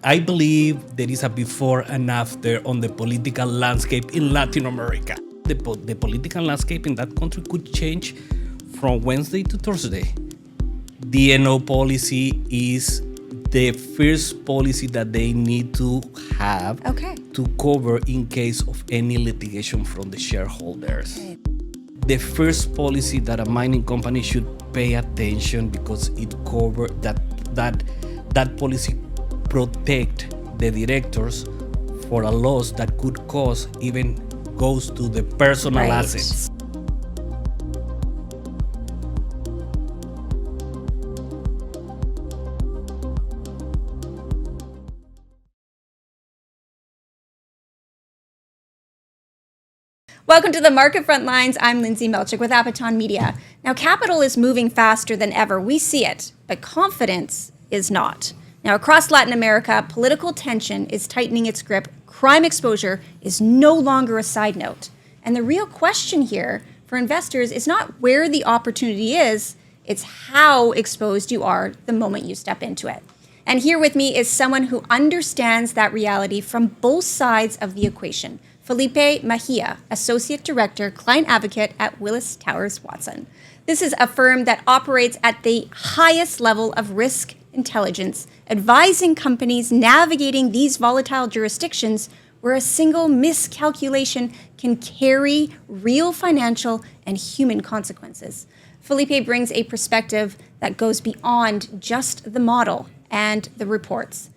I believe there is a before and after on the political landscape in Latin America. The political landscape in that country could change from Wednesday to Thursday. DNO policy is the first policy that they need to have to cover in case of any litigation from the shareholders. Okay. The first policy that a mining company should pay attention because it covers that policy protect the directors for a loss that could cause even goes to the personal assets. Welcome to the Market Frontlines. I'm Lyndsay Malchuk with Appeton Media. Now, capital is moving faster than ever. We see it, but confidence is not. Now, across Latin America, political tension is tightening its grip. Crime exposure is no longer a side note. And the real question here for investors is not where the opportunity is, it's how exposed you are the moment you step into it. And here with me is someone who understands that reality from both sides of the equation. Felipe Mejia, Associate Director, Client Advocate at Willis Towers Watson. This is a firm that operates at the highest level of risk intelligence, advising companies navigating these volatile jurisdictions where a single miscalculation can carry real financial and human consequences. Felipe brings a perspective that goes beyond just the model and the reports.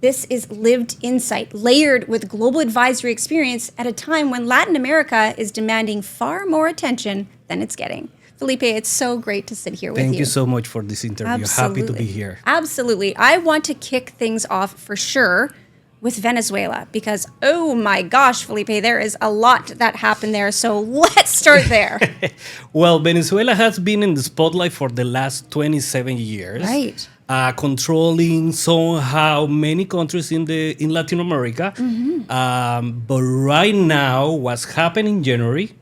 This is lived insight, layered with global advisory experience at a time when Latin America is demanding far more attention than it's getting. Felipe, it's so great to sit here with you. Thank you so much for this interview. Absolutely. Happy to be here. Absolutely. I want to kick things off for sure with Venezuela because, oh my gosh, Felipe, there is a lot that happened there. So let's start there. Well, Venezuela has been in the spotlight for the last 27 years. Right. Controlling somehow many countries in Latin America. But right now, what's happening in January,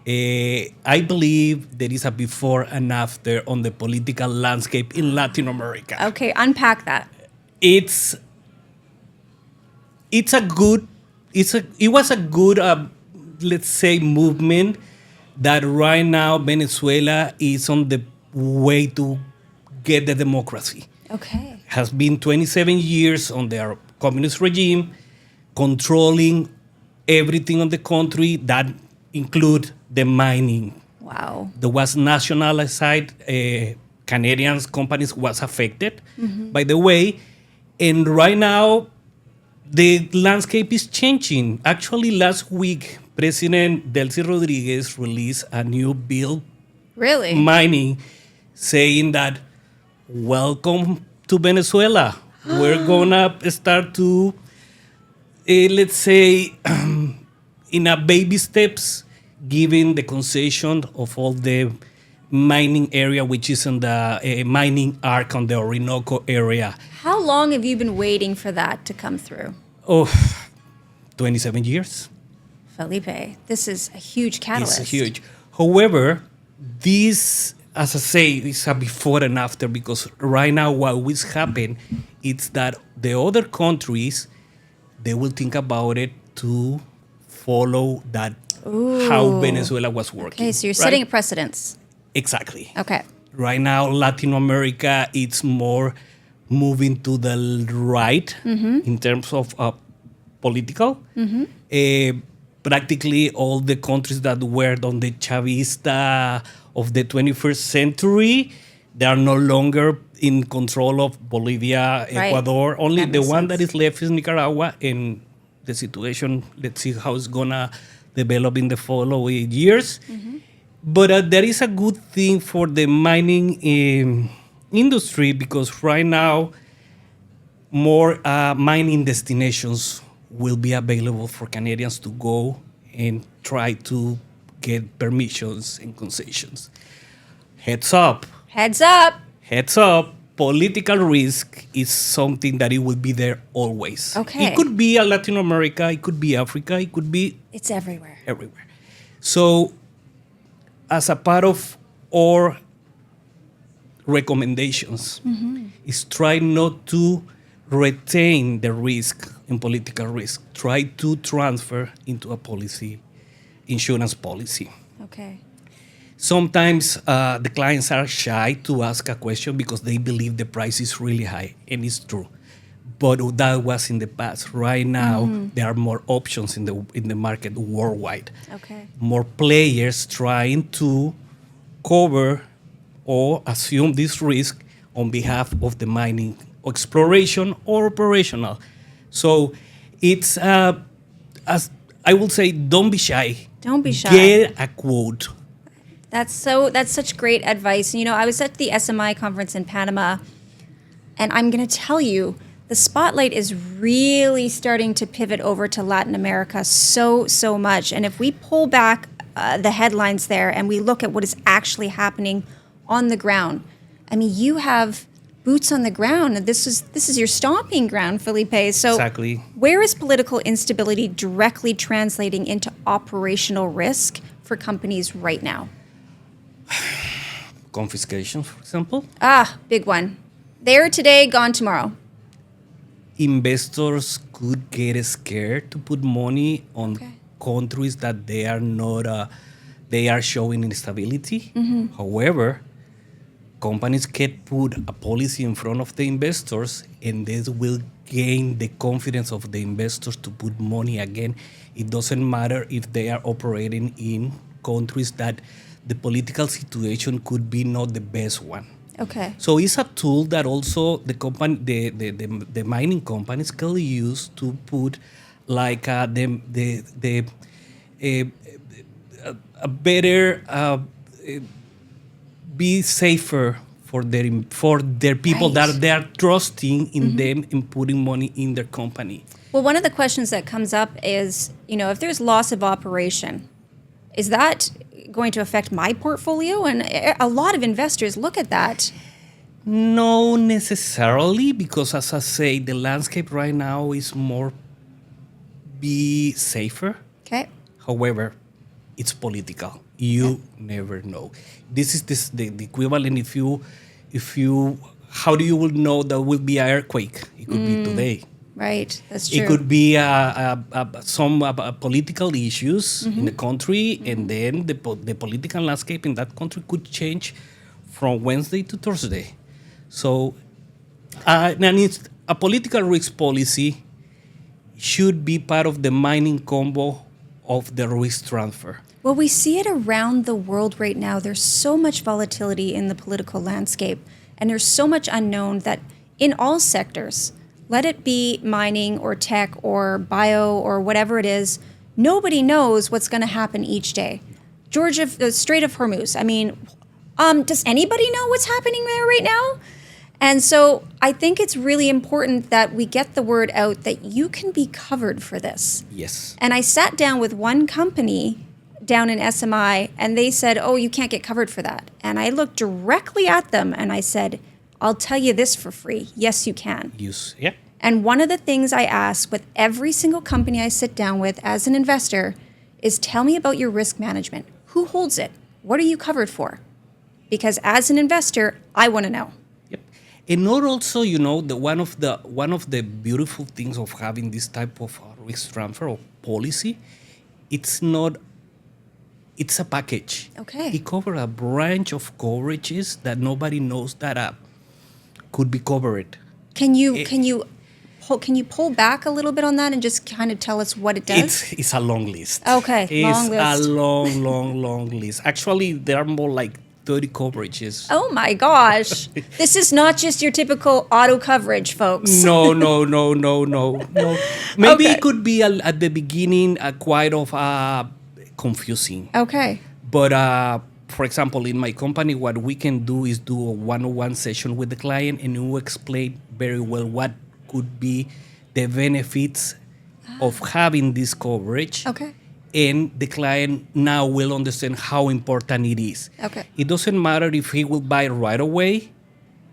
I believe there is a before and after on the political landscape in Latin America. Okay, unpack that. It was a good let's say movement that right now Venezuela is on the way to get the democracy. Okay. Has been 27 years on their communist regime, controlling everything on the country that include the mining. Wow. There was nationalized Canadian companies was affected, by the way. And right now, the landscape is changing. Actually, last week, President Delcy Rodriguez released a new bill, Really? mining, saying that, welcome to Venezuela. We're gonna start to, let's say, in a baby steps, giving the concession of all the mining area, which is in the mining arc on the Orinoco area. How long have you been waiting for that to come through? Oh, 27 years. Felipe, this is a huge catalyst. It's huge. However, this, as I say, is a before and after because right now what is happening is that the other countries, they will think about it to follow that how Venezuela was working. Okay, so you're right? setting a precedence. Exactly. Okay. Right now, Latin America, it's more moving to the right in terms of political. Practically all the countries that were on the Chavista of the 21st century, they are no longer in control of Bolivia, Ecuador. Only the one that is left is Nicaragua. And the situation, let's see how it's going to develop in the following years. But there is a good thing for the mining industry because right now, more mining destinations will be available for Canadians to go and try to get permissions and concessions. Heads up. Heads up. Heads up. Political risk is something that it will be there always. Okay. It could be Latin America, it could be Africa, it could be It's everywhere. everywhere. So, as a part of our recommendations, is try not to retain the risk in political risk. Try to transfer into a policy, insurance policy. Okay. Sometimes the clients are shy to ask a question because they believe the price is really high, and it's true. But that was in the past. Right now, there are more options in the market worldwide. Okay. More players trying to cover or assume this risk on behalf of the mining exploration or operational. So it's as I will say, don't be shy. Don't be shy. Get a quote. That's such great advice. You know, I was at the SMI conference in Panama, and I'm going to tell you, the spotlight is really starting to pivot over to Latin America so much. And if we pull back the headlines there and we look at what is actually happening on the ground, I mean, you have boots on the ground. This is your stomping ground, Felipe. So Exactly. where is political instability directly translating into operational risk for companies right now? Confiscation, for example. Big one. There today, gone tomorrow. Investors could get scared to put money on countries that they are not, they are showing instability. However, companies can put a policy in front of the investors, and this will gain the confidence of the investors to put money again. It doesn't matter if they are operating in countries that the political situation could be not the best one. Okay. So it's a tool that also the mining companies can use to put like a better be safer for their people that they are trusting in them and putting money in their company. Well, one of the questions that comes up is, you know, if there's loss of operation, is that going to affect my portfolio? And a lot of investors look at that. No necessarily, because as I say, the landscape right now is more be safer. Okay. However, it's political. You never know. This is the equivalent. If you, how do you will know there will be an earthquake? It could be today. Right, that's true. It could be some political issues in the country, and then the political landscape in that country could change from Wednesday to Thursday. So, and it's a political risk policy should be part of the mining combo of the risk transfer. Well, we see it around the world right now. There's so much volatility in the political landscape, and there's so much unknown that in all sectors, let it be mining or tech or bio or whatever it is, nobody knows what's going to happen each day. The Strait of Hormuz, I mean, does anybody know what's happening there right now? And so I think it's really important that we get the word out that you can be covered for this. Yes. And I sat down with one company down in SMI, and they said, oh, you can't get covered for that. And I looked directly at them and I said, I'll tell you this for free. Yes, you can. Yeah. And one of the things I ask with every single company I sit down with as an investor is tell me about your risk management. Who holds it? What are you covered for? Because as an investor, I want to know. Yep. And not also, you know, one of the beautiful things of having this type of risk transfer or policy, it's a package. Okay. It covers a branch of coverages that nobody knows that could be covered. Can you pull back a little bit on that and just kind of tell us what it does? It's a long list. Okay, long list. It's a long list. Actually, there are more like 30 coverages. Oh my gosh. This is not just your typical auto coverage, folks. No. Maybe Okay. it could be at the beginning quite of confusing. Okay. But for example, in my company, what we can do is do a one-on-one session with the client, and we explain very well what could be the benefits of having this coverage. Okay. And the client now will understand how important it is. Okay. It doesn't matter if he will buy right away,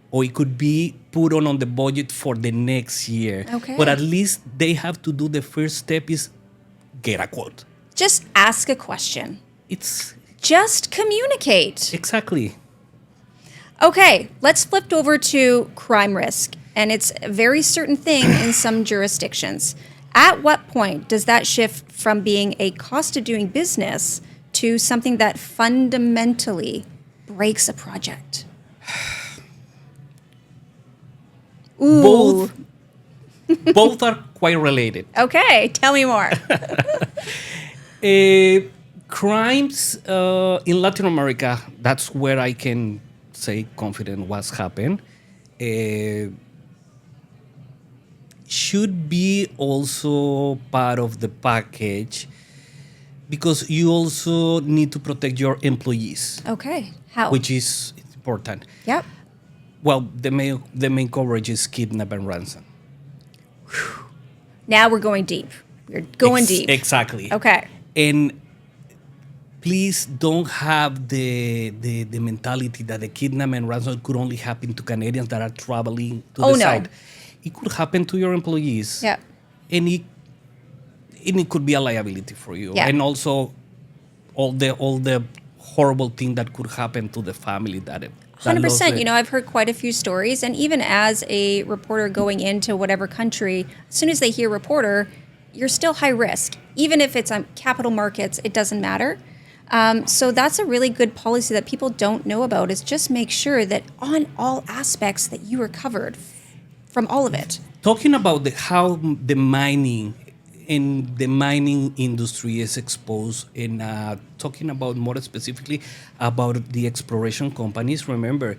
or it could be put on the budget for the next year. Okay. But at least they have to do the first step is get a quote. Just ask a question. It's Just communicate. exactly. Okay, let's flip over to crime risk. and it's a very certain thing in some jurisdictions. At what point does that shift from being a cost of doing business to something that fundamentally breaks a project? Ooh. Both are quite related. Okay, tell me more. Crimes in Latin America, that's where I can say confident what's happened, should be also part of the package because you also need to protect your employees. Okay, how? Which is important. Yep. Well, the main coverage is kidnap and ransom. Now we're going deep. We're going deep. Exactly. Okay. And please don't have the mentality that the kidnap and ransom could only happen to Canadians that are traveling to the side. It could happen to your employees. Yeah. And it could be a liability for you. Yeah. And also all the horrible thing that could happen to the family that 100%. You know, I've heard quite a few stories, and even as a reporter going into whatever country, as soon as they hear reporter, you're still high risk. Even if it's on capital markets, it doesn't matter. So that's a really good policy that people don't know about, is just make sure that on all aspects that you are covered from all of it. Talking about how the mining industry is exposed, and talking about more specifically about the exploration companies, remember,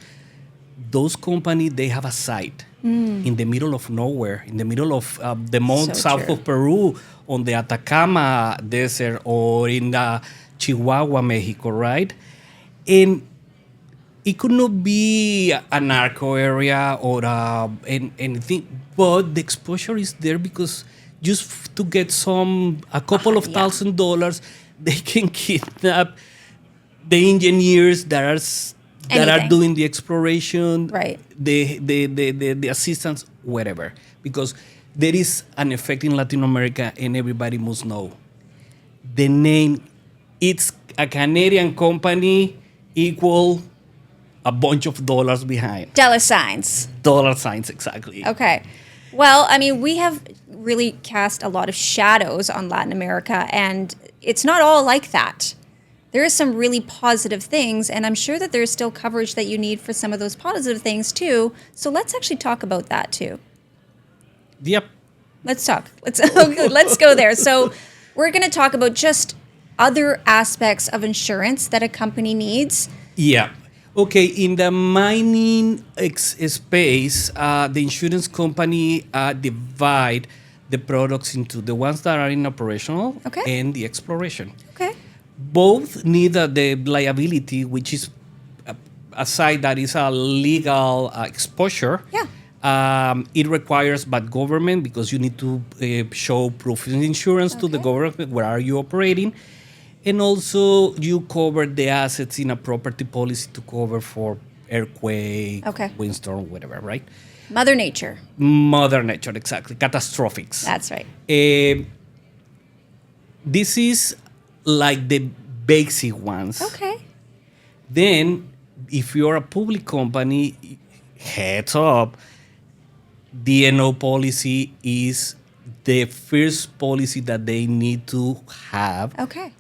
those companies, they have a site in the middle of nowhere, in the middle of the south of Peru, on the Atacama Desert, or in Chihuahua, Mexico, right? And it could not be a narco area or anything, but the exposure is there because just to get a couple of $1,000, they can kidnap the engineers that are doing the exploration, right? The assistants, whatever. Because there is an effect in Latin America, and everybody must know. The name, it's a Canadian company equal a bunch of dollars behind. Dollar signs. Dollar signs, exactly. Okay. Well, I mean, we have really cast a lot of shadows on Latin America, and it's not all like that. There are some really positive things, and I'm sure that there's still coverage that you need for some of those positive things too. So let's actually talk about that too. Yep. Let's talk. Let's go there. So we're going to talk about just other aspects of insurance that a company needs. Yeah. Okay, in the mining space, the insurance company divide the products into the ones that are in operational and the exploration. Okay. Both need the liability, which is a side that is a legal exposure. Yeah. It requires bad government because you need to show proof of insurance to the government. Where are you operating? And also, you cover the assets in a property policy to cover for earthquake, windstorm, whatever, right? Mother Nature, exactly. Catastrophics. That's right. This is like the basic ones. Okay. Then, if you're a public company, heads up, D&O policy is the first policy that they need to have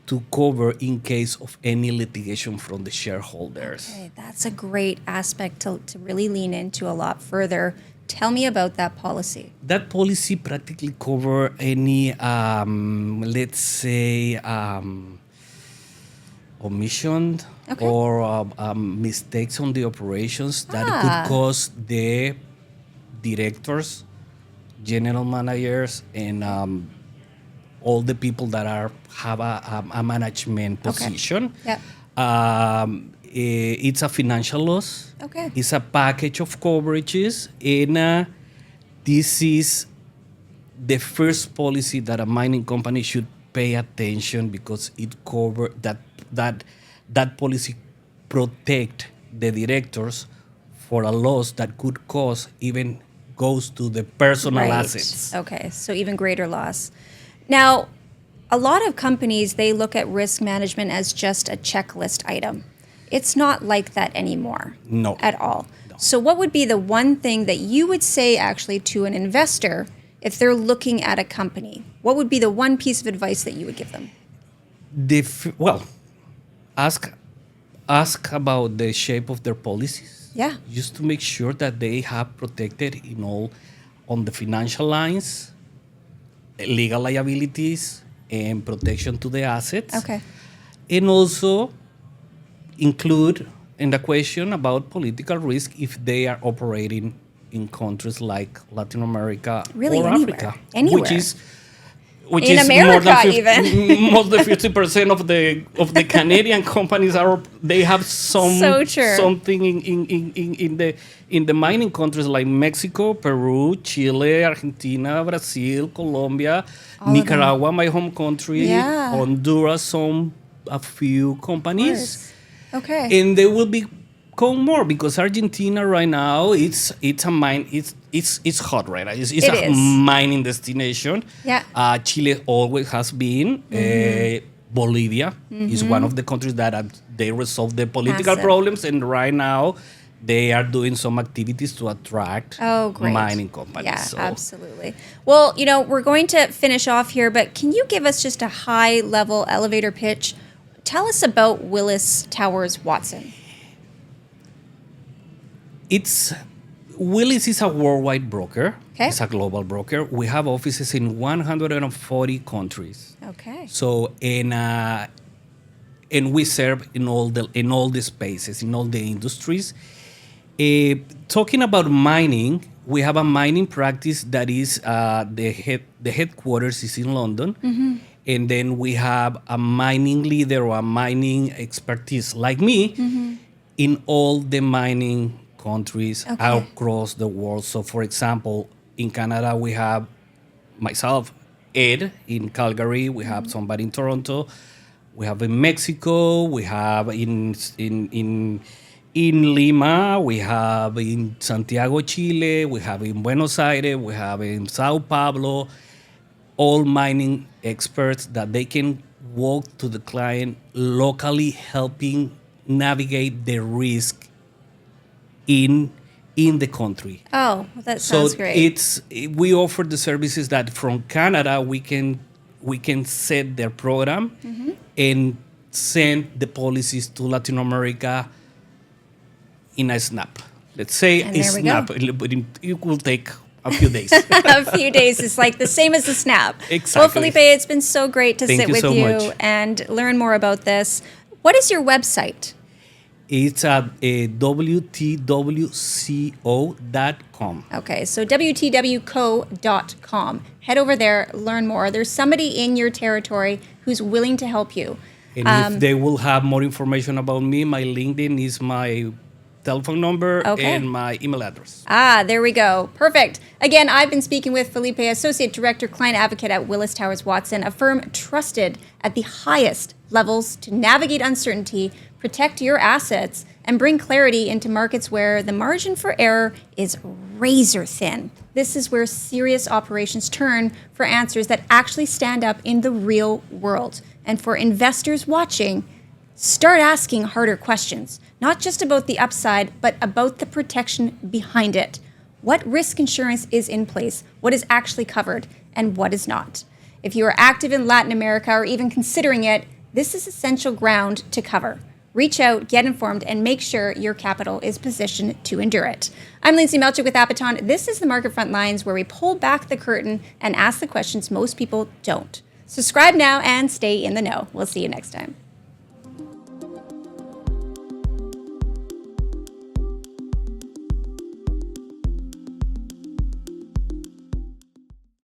to cover in case of any litigation from the shareholders. Okay, that's a great aspect to really lean into a lot further. Tell me about that policy. That policy practically covers any, let's say, omission or mistakes on the operations that could cause the directors, general managers, and all the people that have a management position. It's a financial loss. It's a package of coverages, and this is the first policy that a mining company should pay attention because it covers that policy protect the directors for a loss that could cause even goes to the personal assets. Okay, so even greater loss. Now, a lot of companies, they look at risk management as just a checklist item. It's not like that anymore. No. At all. No. So what would be the one thing that you would say actually to an investor if they're looking at a company? What would be the one piece of advice that you would give them? Ask about the shape of their policies. Yeah. Just to make sure that they have protected on the financial lines, legal liabilities, and protection to the assets. Okay. And also include in the question about political risk if they are operating in countries like Latin America Really, or anywhere. Africa, Anywhere. which In is America, more than 50% of the Canadian companies they have So true. something in the mining countries like Mexico, Peru, Chile, Argentina, Brazil, Colombia, Nicaragua, my home country, Yeah. Honduras, a few companies. Okay. And there will become more because Argentina right now it's a mine. It's hot right now. It's It a is. mining destination. Yeah. Chile always has been. Bolivia is one of the countries that they resolve the political Massive. problems, and right now they are doing some activities to attract Great. mining companies. Yeah, So absolutely. Well, we're going to finish off here, but can you give us just a high-level elevator pitch? Tell us about Willis Towers Watson. Willis is a worldwide broker. Okay. It's a global broker. We have offices in 140 countries. Okay. So and we serve in all the spaces, in all the industries. Talking about mining, we have a mining practice that is the headquarters is in London, and then we have a mining leader or a mining expertise like me in all the mining countries across the world. So, for example, in Canada we have myself, Ed, in Calgary. We have somebody in Toronto. We have in Mexico. We have in Lima. We have in Santiago, Chile. We have in Buenos Aires. We have in Sao Paulo. All mining experts that they can walk to the client locally, helping navigate the risk in the country. Oh, that sounds great. We offer the services that from Canada we can set their program and send the policies to Latin America in a snap. Let's say And a there we snap, go. but it will take a few days. A few days is like the same as the snap. Exactly. Well, Felipe, it's been so great to Thank sit you with so you much. and learn more about this. What is your website? It's at WTWCO.com. Okay, so WTWco.com. Head over there, learn more. There's somebody in your territory who's willing to help you. And if they will have more information about me, my LinkedIn is my telephone number and my email address. There we go. Perfect. Again, I've been speaking with Felipe, Associate Director, Client Advocate at Willis Towers Watson, a firm trusted at the highest levels to navigate uncertainty, protect your assets, and bring clarity into markets where the margin for error is razor thin. This is where serious operations turn for answers that actually stand up in the real world. And for investors watching, start asking harder questions, not just about the upside, but about the protection behind it. What risk insurance is in place, what is actually covered, and what is not. If you are active in Latin America or even considering it, this is essential ground to cover. Reach out, get informed, and make sure your capital is positioned to endure it. I'm Lyndsay Malchuk with Appeton. This is the Market Frontlines, where we pull back the curtain and ask the questions most people don't. Subscribe now and stay in the know. We'll see you next time.